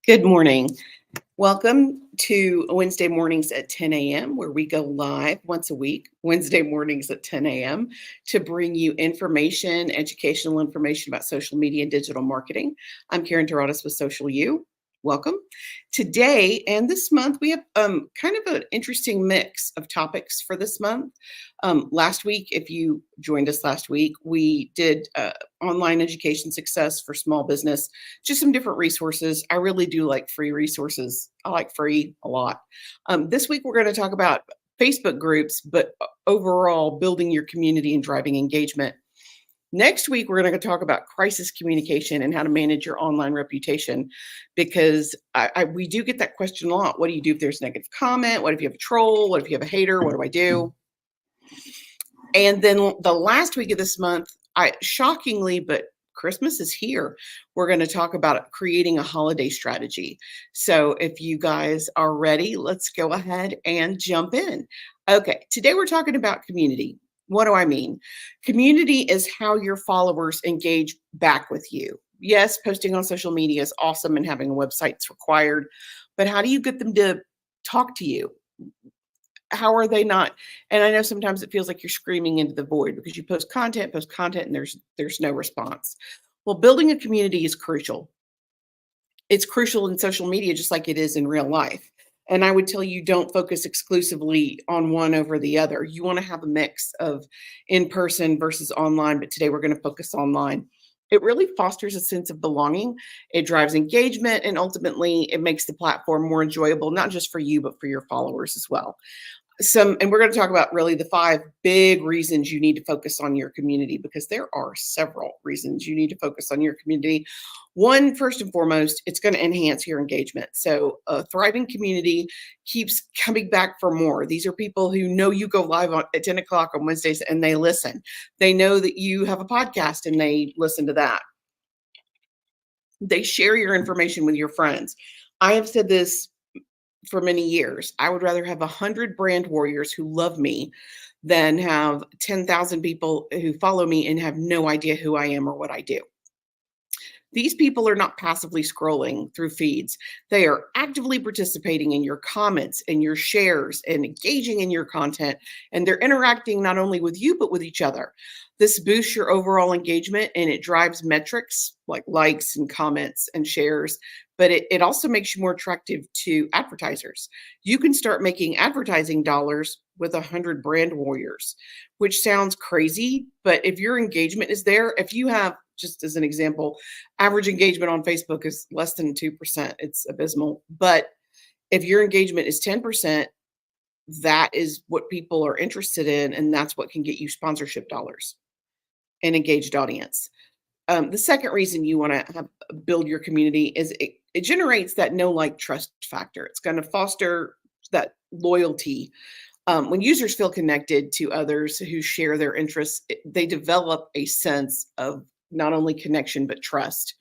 Good morning. Welcome to Wednesday mornings at 10 a.m., where we go live once a week, Wednesday mornings at 10 a.m., to bring you information, educational information about social media and digital marketing. I'm Karen Terradas with Social U. Welcome. Today and this month, we have kind of an interesting mix of topics for this month. Last week, if you joined us last week, we did online education success for small business, just some different resources. I really do like free resources. I like free a lot. This week, we're going to talk about Facebook groups, but overall building your community and driving engagement. Next week, we're going to talk about crisis communication and how to manage your online reputation, because we do get that question a lot. What do you do if there's a negative comment? What if you have a troll? What if you have a hater? What do I do? And then the last week of this month, shockingly, but Christmas is here, we're going to talk about creating a holiday strategy. So if you guys are ready, let's go ahead and jump in. Okay, today we're talking about community. What do I mean? Community is how your followers engage back with you. Yes, posting on social media is awesome and having a website's required, but how do you get them to talk to you? How are they not? And I know sometimes it feels like you're screaming into the void because you post content, and there's no response. Well, building a community is crucial. It's crucial in social media just like it is in real life. And I would tell you, don't focus exclusively on one over the other. You want to have a mix of in-person versus online, but today we're going to focus online. It really fosters a sense of belonging. It drives engagement, and ultimately it makes the platform more enjoyable, not just for you, but for your followers as well. And we're going to talk about really the 5 big reasons you need to focus on your community, because there are several reasons you need to focus on your community. One, first and foremost, it's going to enhance your engagement. So a thriving community keeps coming back for more. These are people who know you go live at 10 o'clock on Wednesdays and they listen. They know that you have a podcast and they listen to that. They share your information with your friends. I have said this for many years. I would rather have 100 brand warriors who love me than have 10,000 people who follow me and have no idea who I am or what I do. These people are not passively scrolling through feeds. They are actively participating in your comments and your shares and engaging in your content. And they're interacting not only with you, but with each other. This boosts your overall engagement, and it drives metrics like likes and comments and shares. But it also makes you more attractive to advertisers. You can start making advertising dollars with 100 brand warriors, which sounds crazy. But if your engagement is there, if you have, just as an example, average engagement on Facebook is less than 2%. It's abysmal. But if your engagement is 10%, that is what people are interested in. And that's what can get you sponsorship dollars and engaged audience. The second reason you want to build your community is it generates that know, like, trust factor. It's going to foster that loyalty. When users feel connected to others who share their interests, they develop a sense of not only connection, but trust.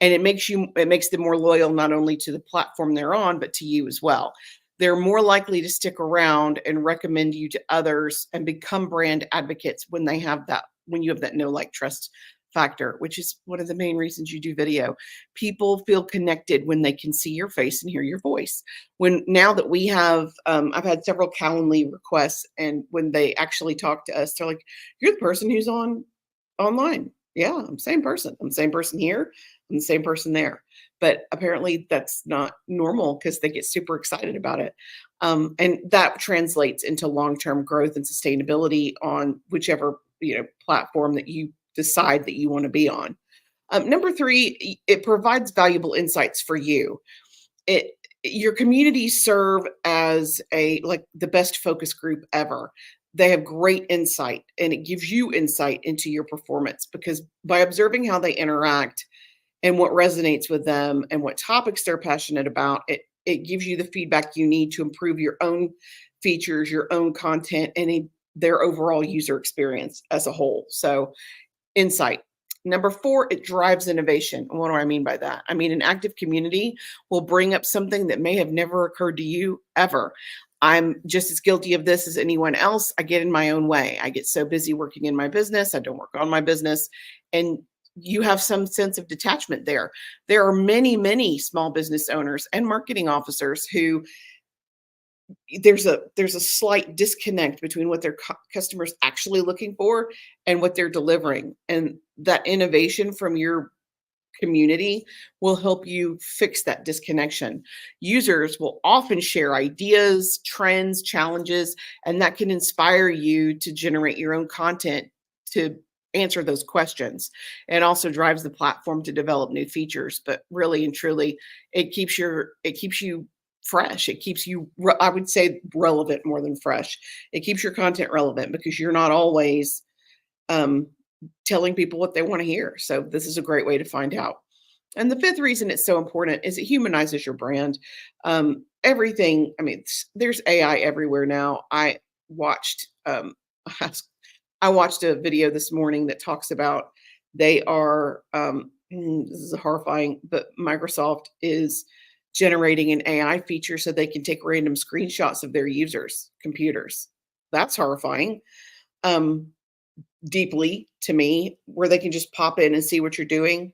And it makes them more loyal, not only to the platform they're on, but to you as well. They're more likely to stick around and recommend you to others and become brand advocates when you have that know, like, trust factor, which is one of the main reasons you do video. People feel connected when they can see your face and hear your voice. Now that we have, I've had several Calendly requests, and when they actually talk to us, they're like, "You're the person who's online." Yeah, I'm the same person. I'm the same person here. I'm the same person there. But apparently that's not normal because they get super excited about it. And that translates into long-term growth and sustainability on whichever platform that you decide that you want to be on. Number 3, it provides valuable insights for you. Your communities serve as the best focus group ever. They have great insight, and it gives you insight into your performance, because by observing how they interact and what resonates with them and what topics they're passionate about, it gives you the feedback you need to improve your own features, your own content, and their overall user experience as a whole. So insight. Number 4, it drives innovation. And what do I mean by that? I mean, an active community will bring up something that may have never occurred to you ever. I'm just as guilty of this as anyone else. I get in my own way. I get so busy working in my business. I don't work on my business. And you have some sense of detachment there. There are many, many small business owners and marketing officers who there's a slight disconnect between what their customers actually looking for and what they're delivering, and that innovation from your community will help you fix that disconnection. Users will often share ideas, trends, challenges, and that can inspire you to generate your own content to answer those questions. It also drives the platform to develop new features, but really and truly it keeps you fresh. It keeps you I would say relevant more than fresh. It keeps your content relevant because you're not always um telling people what they want to hear. So this is a great way to find out. And the fifth reason it's so important is it humanizes your brand. Everything, I mean, there's AI everywhere now. Watched, I watched a video this morning that talks about they are, this is horrifying, but Microsoft is generating an AI feature so they can take random screenshots of their users' computers. That's horrifying. Um, Deeply to me, where they can just pop in and see what you're doing.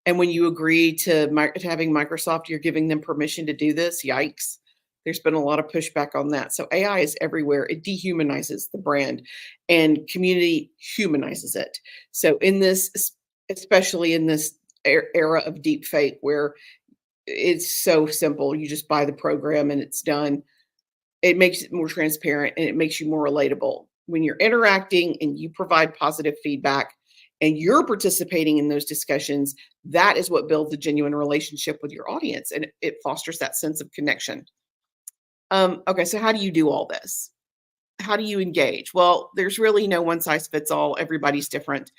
And when you agree to having Microsoft, you're giving them permission to do this. Yikes. There's been a lot of pushback on that. So AI is everywhere. It dehumanizes the brand and community humanizes it. So in this, especially in this era of deep fake where it's so simple, you just buy the program and it's done. It makes it more transparent and it makes you more relatable. When you're interacting and you provide positive feedback and you're participating in those discussions, that is what builds a genuine relationship with your audience and it fosters that sense of connection. Okay, so how do you do all this? How do you engage? Well, there's really no one size fits all. Everybody's different.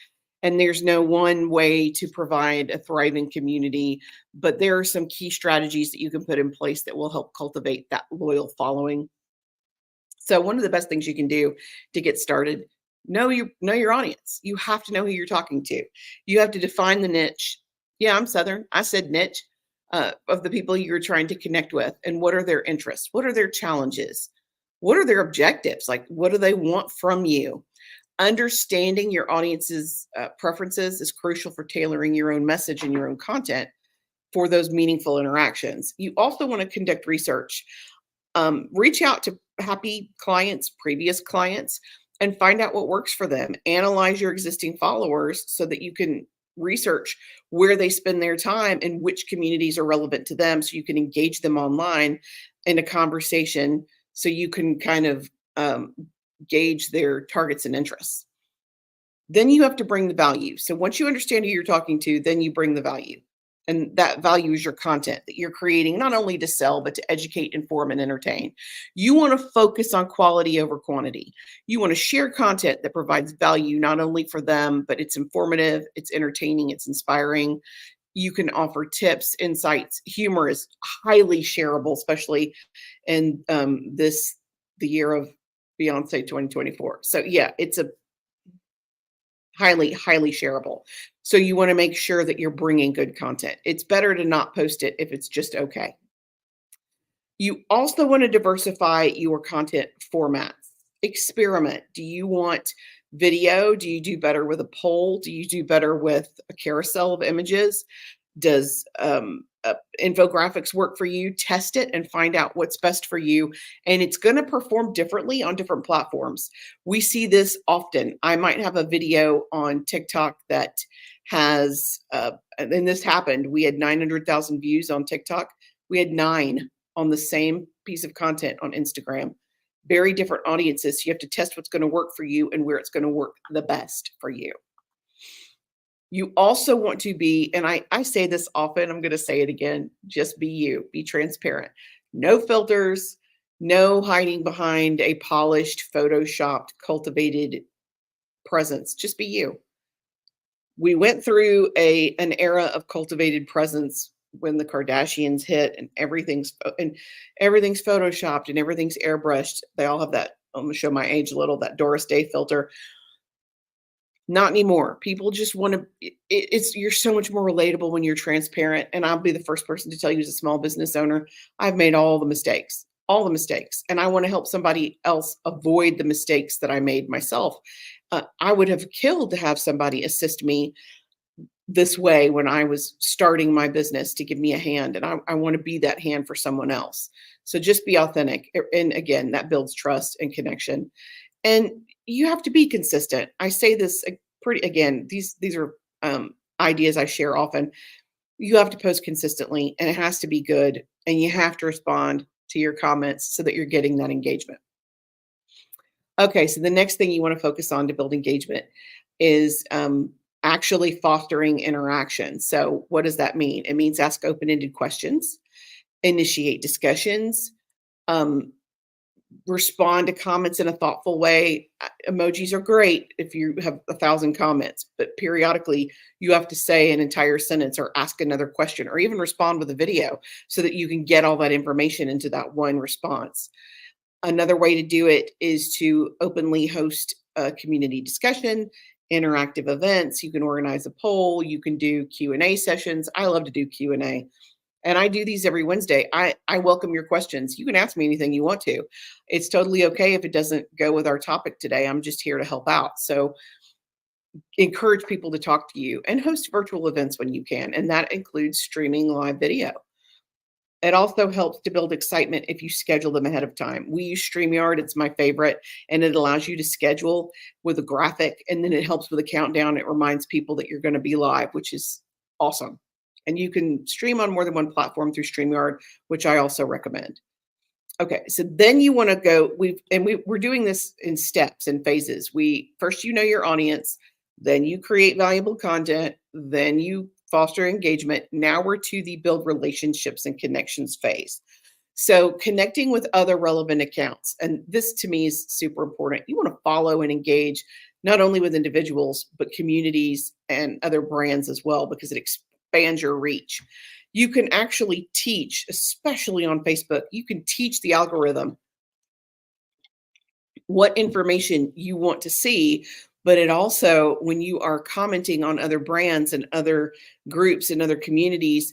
And there's no one way to provide a thriving community, but there are some key strategies that you can put in place that will help cultivate that loyal following. So one of the best things you can do to get started, know your audience. You have to know who you're talking to. You have to define the niche. Yeah, I'm Southern. I said niche of the people you're trying to connect with, and what are their interests? What are their challenges? What are their objectives? Like, what do they want from you? Understanding your audience's preferences is crucial for tailoring your own message and your own content for those meaningful interactions. You also want to conduct research. Reach out to happy clients, previous clients, and find out what works for them. Analyze your existing followers so that you can research where they spend their time and which communities are relevant to them so you can engage them online in a conversation so you can kind of gauge their targets and interests. Then you have to bring the value. So once you understand who you're talking to, then you bring the value. And that value is your content that you're creating, not only to sell, but to educate, inform, and entertain. You want to focus on quality over quantity. You want to share content that provides value, not only for them, but it's informative, it's entertaining, it's inspiring. You can offer tips, insights. Humor is highly shareable, especially in the year of Beyonce 2024. So yeah, it's a highly, highly shareable. So you want to make sure that you're bringing good content. It's better to not post it if it's just okay. You also want to diversify your content formats. Experiment. Do you want video? Do you do better with a poll? Do you do better with a carousel of images? Does infographics work for you? Test it and find out what's best for you. And it's going to perform differently on different platforms. We see this often. I might have a video on TikTok that has, and this happened, we had 900,000 views on TikTok. We had 9 on the same piece of content on Instagram. Very different audiences. So you have to test what's going to work for you and where it's going to work the best for you. You also want to be, and I say this often, I'm going to say it again, just be you, be transparent. No filters, no hiding behind a polished, photoshopped, cultivated presence. Just be you. We went through an era of cultivated presence when the Kardashians hit and everything's photoshopped and everything's airbrushed. They all have that, I'm going to show my age a little, that Doris Day filter. Not anymore. People just want to, you're so much more relatable when you're transparent. And I'll be the first person to tell you as a small business owner, I've made all the mistakes. And I want to help somebody else avoid the mistakes that I made myself. I would have killed to have somebody assist me this way when I was starting my business to give me a hand, and I want to be that hand for someone else. So just be authentic. And again, that builds trust and connection. And you have to be consistent. I say this pretty again, these are ideas I share often. You have to post consistently and it has to be good. And you have to respond to your comments so that you're getting that engagement. Okay, so the next thing you want to focus on to build engagement is actually fostering interaction. So, what does that mean? It means ask open ended questions, initiate discussions, um, respond to comments in a thoughtful way. Emojis are great if you have 1,000 comments, but periodically you have to say an entire sentence or ask another question or even respond with a video so that you can get all that information into that one response. Another way to do it is to openly host a community discussion, interactive events. You can organize a poll. You can do Q&A sessions. I love to do Q&A. And I do these every Wednesday. I welcome your questions. You can ask me anything you want to. It's totally okay if it doesn't go with our topic today. I'm just here to help out. So encourage people to talk to you and host virtual events when you can. And that includes streaming live video. It also helps to build excitement if you schedule them ahead of time. We use StreamYard. It's my favorite, and it allows you to schedule with a graphic, and then it helps with a countdown. It reminds people that you're going to be live, which is awesome. And you can stream on more than one platform through StreamYard, which I also recommend. Okay, so then you want to go, we're doing this in steps and phases. First you know your audience, then you create valuable content, then you foster engagement. Now we're to the build relationships and connections phase. So connecting with other relevant accounts. And this to me is super important. You want to follow and engage not only with individuals, but communities and other brands as well, because it expands your reach. You can actually teach, especially on Facebook, you can teach the algorithm what information you want to see. But it also, when you are commenting on other brands and other groups and other communities,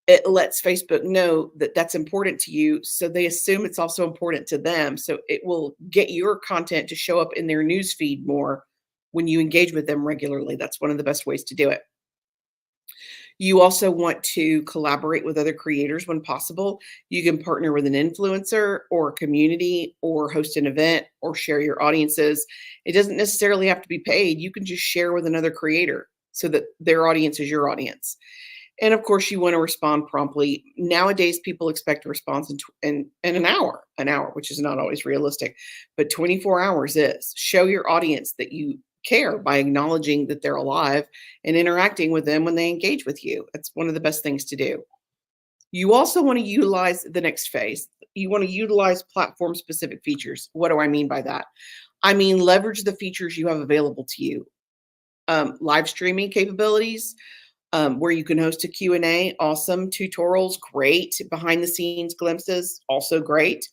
it lets Facebook know that that's important to you. So they assume it's also important to them. So it will get your content to show up in their news feed more when you engage with them regularly. That's one of the best ways to do it. You also want to collaborate with other creators when possible. You can partner with an influencer or a community or host an event or share your audiences. It doesn't necessarily have to be paid. You can just share with another creator so that their audience is your audience. And of course, you want to respond promptly. Nowadays, people expect a response in an hour, which is not always realistic, but 24 hours is. Show your audience that you care by acknowledging that they're alive and interacting with them when they engage with you. That's one of the best things to do. You also want to utilize the next phase. You want to utilize platform specific features. What do I mean by that? I mean, leverage the features you have available to you. Live streaming capabilities, where you can host a Q&A, awesome. Tutorials, great. Behind the scenes glimpses, also great.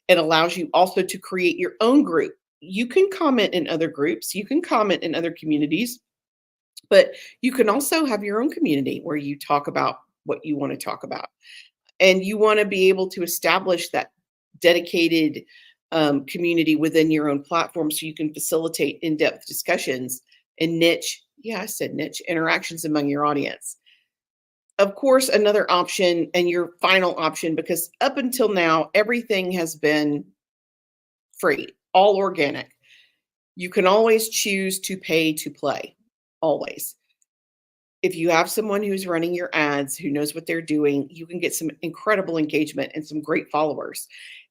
It allows you also to create your own group. You can comment in other groups, you can comment in other communities, but you can also have your own community where you talk about what you want to talk about. And you want to be able to establish that dedicated community within your own platform so you can facilitate in-depth discussions and niche, yeah, I said niche, interactions among your audience. Of course, another option and your final option, because up until now, everything has been free, all organic. You can always choose to pay to play, always. If you have someone who's running your ads, who knows what they're doing, you can get some incredible engagement and some great followers.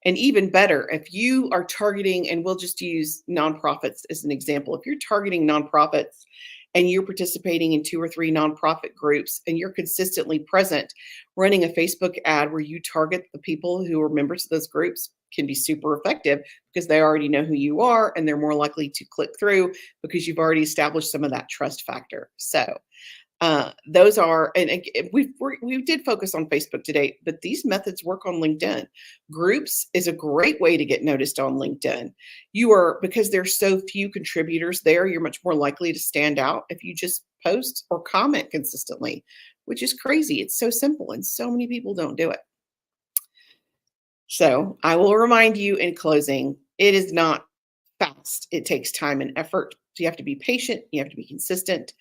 And even better, if you are targeting, and we'll just use nonprofits as an example, if you're targeting nonprofits and you're participating in 2 or 3 nonprofit groups and you're consistently present, running a Facebook ad where you target the people who are members of those groups can be super effective because they already know who you are and they're more likely to click through because you've already established some of that trust factor. So those are, and we did focus on Facebook today, but these methods work on LinkedIn. Groups is a great way to get noticed on LinkedIn. Because there's so few contributors there, you're much more likely to stand out if you just post or comment consistently, which is crazy. It's so simple and so many people don't do it. So I will remind you in closing, it is not fast. It takes time and effort. So you have to be patient, you have to be consistent,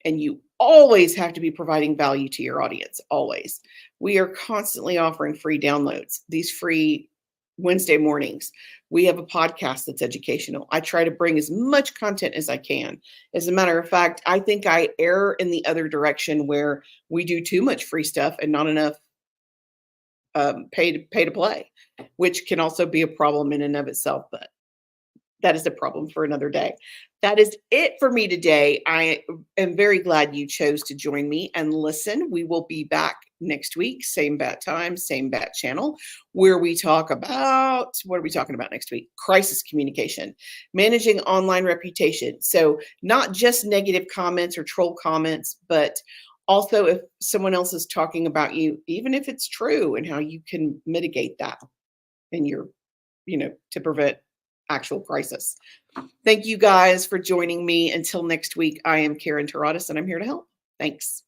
and you always have to be providing value to your audience, always. We are constantly offering free downloads, these free Wednesday mornings. We have a podcast that's educational. I try to bring as much content as I can. As a matter of fact, I think I err in the other direction where we do too much free stuff and not enough pay to play, which can also be a problem in and of itself. But that is a problem for another day. That is it for me today. I am very glad you chose to join me and listen. We will be back next week, same bat time, same bat channel, where we talk about, what are we talking about next week? Crisis communication, managing online reputation. So not just negative comments or troll comments, but also if someone else is talking about you, even if it's true, and how you can mitigate that in your, to prevent actual crisis. Thank you guys for joining me. Until next week, I am Karen Taradas, and I'm here to help. Thanks.